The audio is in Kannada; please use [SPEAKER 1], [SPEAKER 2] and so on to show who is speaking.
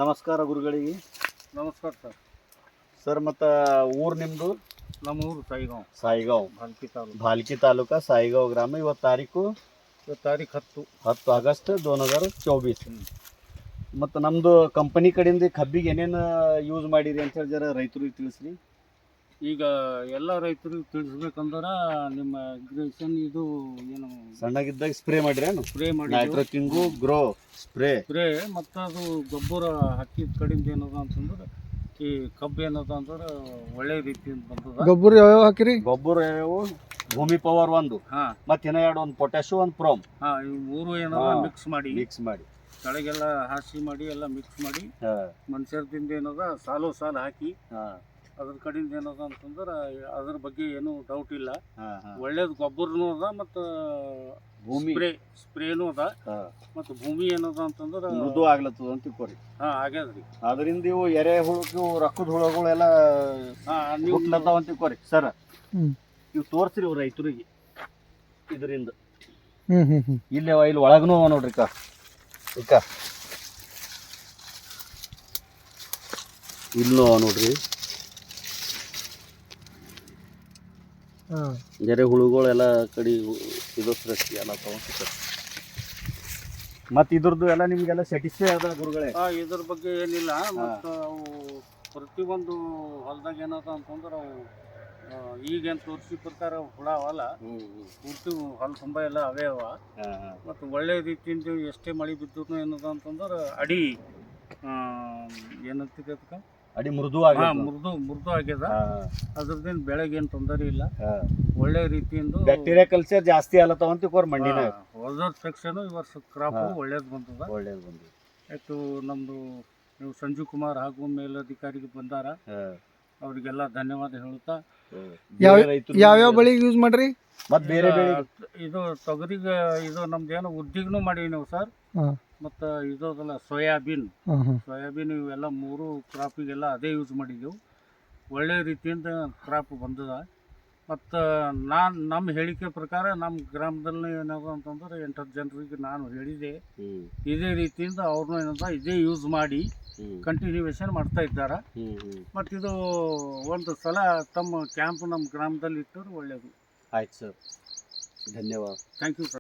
[SPEAKER 1] ನಮಸ್ಕಾರ ಗುರುಗಳಿಗೆ.
[SPEAKER 2] ನಮಸ್ಕಾರ ಸರ್.
[SPEAKER 1] ಸರ್ ಮತ್ತು ಊರು ನಿಮ್ಮದು?
[SPEAKER 2] ನಮ್ಮ ಊರು ಸಾಯಿಗಾಂವ್.
[SPEAKER 1] ಸಾಯಿಗಾಂವ್,
[SPEAKER 2] ಭಾಲ್ಕಿ ತಾಲೂಕು.
[SPEAKER 1] ಭಾಲ್ಕಿ ತಾಲೂಕು, ಸಾಯಿಗಾಂವ್ ಗ್ರಾಮ. ಇವತ್ತು ತಾರೀಕು
[SPEAKER 2] ತಾರೀಕು
[SPEAKER 1] 10 ಆಗಸ್ಟ್ 2024. ಮತ್ತು ನಮ್ಮದು ಕಂಪನಿ ಕಡೆಯಿಂದ ಕಬ್ಬಿಗೆ ಏನೇನು ಯೂಸ್ ಮಾಡಿರಿ ಅಂತ ಹೇಳಿ ಜರ ರೈತರಿಗೆ ತಿಳಿಸ್ರಿ.
[SPEAKER 2] ಈಗ ಎಲ್ಲ ರೈತರಿಗೆ ತಿಳಿಸ್ಬೇಕಂದ್ರೆ ನಿಮ್ಮ ಅಗ್ರಿಕಲ್ಚರ್ ಇದು ಏನು
[SPEAKER 1] ಸಣ್ಣಗಿದ್ದಾಗ ಸ್ಪ್ರೇ ಮಾಡಿರೇನು?
[SPEAKER 2] ಸ್ಪ್ರೇ ಮಾಡಿ
[SPEAKER 1] ನೈಟ್ರೋ ಕಿಂಗು ಗ್ರೋ ಸ್ಪ್ರೇ
[SPEAKER 2] ಮತ್ತು ಅದು ಗೊಬ್ಬರ ಹಾಕಿದ ಕಡೆಯಿಂದ ಏನದ ಅಂತಂದ್ರೆ ಈ ಕಬ್ಬು ಏನದ ಅಂದ್ರೆ ಒಳ್ಳೆ ರೀತಿಯಿಂದ ಬಂದದ.
[SPEAKER 3] ಗೊಬ್ಬರ ಯಾವ್ಯಾವ ಹಾಕಿರಿ?
[SPEAKER 1] ಗೊಬ್ಬರ ಯಾವ್ಯಾವು? ಭೂಮಿ ಪವರ್ 1, ಮತ್ತು ಇನ್ನೂ 2, ಒಂದು ಪೊಟ್ಯಾಶು, ಒಂದು ಪ್ರೋಮ್.
[SPEAKER 2] ಈ ಮೂರು ಏನದ ಮಿಕ್ಸ್ ಮಾಡಿ ಕೆಳಗೆಲ್ಲ ಹಾಸಿ ಮಾಡಿ ಎಲ್ಲ ಮಿಕ್ಸ್ ಮಾಡಿ ಮನುಷ್ಯರದಿಂದ ಏನದ ಸಾಲು ಹಾಕಿ ಅದ್ರ ಕಡೆಯಿಂದ ಏನದ ಅಂತಂದ್ರೆ ಅದ್ರ ಬಗ್ಗೆ ಏನು ಡೌಟ್ ಇಲ್ಲ. ಒಳ್ಳೇದು ಗೊಬ್ಬರನೂ ಅದ ಮತ್ತು
[SPEAKER 1] ಭೂಮಿ
[SPEAKER 2] ಸ್ಪ್ರೇನೂ ಅದ. ಮತ್ತು ಭೂಮಿ ಏನದ ಅಂತಂದ್ರೆ
[SPEAKER 1] ಮೃದು ಆಗ್ಲತ್ತದ ಅಂತ ತಿಳ್ಕೊರಿ.
[SPEAKER 2] ಆಗ್ಯದ್ರಿ.
[SPEAKER 1] ಅದರಿಂದ ಇವು ಎರೆಹುಳು ರೊಕ್ಕದ ಹುಳುಗಳೆಲ್ಲ ಹುಟ್ಲತ್ತಾವ ಅಂತ ತಿಳ್ಕೊರಿ ಸರ್. ಇವು ತೋರಿಸ್ರಿ ಇವು ರೈತರಿಗೆ ಇದರಿಂದ. ಇಲ್ಲಿ ಒಳಗೂ ನೋಡ್ರಿ ಇಲ್ಲೂ ನೋಡ್ರಿ ಎರೆಹುಳುಗಳೆಲ್ಲ ಕಡೆ ಇದು ಸೃಷ್ಟಿ ಎಲ್ಲ ತಗೊಂಡ್. ಮತ್ತು ಇದ್ರದ್ದು ಎಲ್ಲ ನಿಮಗೆಲ್ಲ ಸ್ಯಾಟಿಸ್ಫೈ ಅದ ಗುರುಗಳೇ?
[SPEAKER 2] ಇದ್ರ ಬಗ್ಗೆ ಏನಿಲ್ಲ. ಮತ್ತು ಅವು ಪ್ರತಿಯೊಂದು ಹೊಲದಾಗ ಏನದ ಅಂತಂದ್ರೆ ಅವು ಈಗೇನು ತೋರಿಸಿ ಪ್ರಕಾರ ಹುಳ ಅವಲ್ಲ, ಪೂರ್ತಿ ಹೊಲ ತುಂಬ ಎಲ್ಲ ಅವೇ ಅವ. ಮತ್ತು ಒಳ್ಳೆ ರೀತಿಯಿಂದ ಎಷ್ಟೇ ಮಳೆ ಬಿದ್ದು ಏನದ ಅಂತಂದ್ರೆ ಅಡಿ ಏನಂತಿದೆ ಅದಕ್ಕೆ
[SPEAKER 1] ಅಡಿ ಮೃದು
[SPEAKER 2] ಆಗ್ಯದ. ಅದ್ರದ್ದೇನು ಬೆಳೆಗೆ ಏನು ತೊಂದರೆ ಇಲ್ಲ. ಒಳ್ಳೆ ರೀತಿಯಿಂದ
[SPEAKER 1] ಬ್ಯಾಕ್ಟೀರಿಯಾ ಕಲ್ಚರ್ ಜಾಸ್ತಿ ಆಲತ್ತವ ಅಂತ ತಿಳ್ಕೊರಿ ಮಣ್ಣಿನ.
[SPEAKER 2] ಹೋದ ಸೆಕ್ಷನ್ ಈ ವರ್ಷ ಕ್ರಾಪ್ ಒಳ್ಳೇದು ಬಂದದ. ಆಯ್ತು. ನಮ್ದು ನೀವು ಸಂಜೀವ್ ಕುಮಾರ್ ಹಾಗೂ ಮೇಲಧಿಕಾರಿಗೆ ಬಂದಾರ, ಅವರಿಗೆಲ್ಲ ಧನ್ಯವಾದ ಹೇಳುತ್ತಾ.
[SPEAKER 3] ಯಾವ್ಯಾವ ಬೆಳೆಗೆ ಯೂಸ್ ಮಾಡ್ರಿ?
[SPEAKER 1] ಮತ್ತು ಬೇರೆ ಬೆಳೆ
[SPEAKER 2] ಇದು ತೊಗರಿಗೆ ಇದು ನಮ್ದು ಏನೋ ಉದ್ದಿಗೂ ಮಾಡೀವಿ ನಾವು ಸರ್. ಮತ್ತು ಇದಲ್ಲ ಸೋಯಾಬೀನ್ ಇವೆಲ್ಲ ಮೂರು ಕ್ರಾಪಿಗೆಲ್ಲ ಅದೇ ಯೂಸ್ ಮಾಡಿದ್ದೆವು. ಒಳ್ಳೆ ರೀತಿಯಿಂದ ಕ್ರಾಪ್ ಬಂದದ. ಮತ್ತು ನಮ್ಮ ಹೇಳಿಕೆ ಪ್ರಕಾರ ನಮ್ಮ ಗ್ರಾಮದಲ್ಲಿ ಏನದ ಅಂತಂದ್ರೆ 8-10 ಜನರಿಗೆ ನಾನು ಹೇಳಿದೆ. ಇದೇ ರೀತಿಯಿಂದ ಅವ್ರನ್ನೂ ಏನದ ಇದೇ ಯೂಸ್ ಮಾಡಿ ಕಂಟಿನ್ಯೂವೇಷನ್ ಮಾಡ್ತಾ ಇದ್ದಾರೆ. ಮತ್ತು ಇದು ಒಂದು ಸಲ ತಮ್ಮ ಕ್ಯಾಂಪ್ ನಮ್ಮ ಗ್ರಾಮದಲ್ಲಿ ಇಟ್ಟರು ಒಳ್ಳೆಯದು.
[SPEAKER 1] ಆಯ್ತು ಸರ್, ಧನ್ಯವಾದ.
[SPEAKER 2] Thank you sir.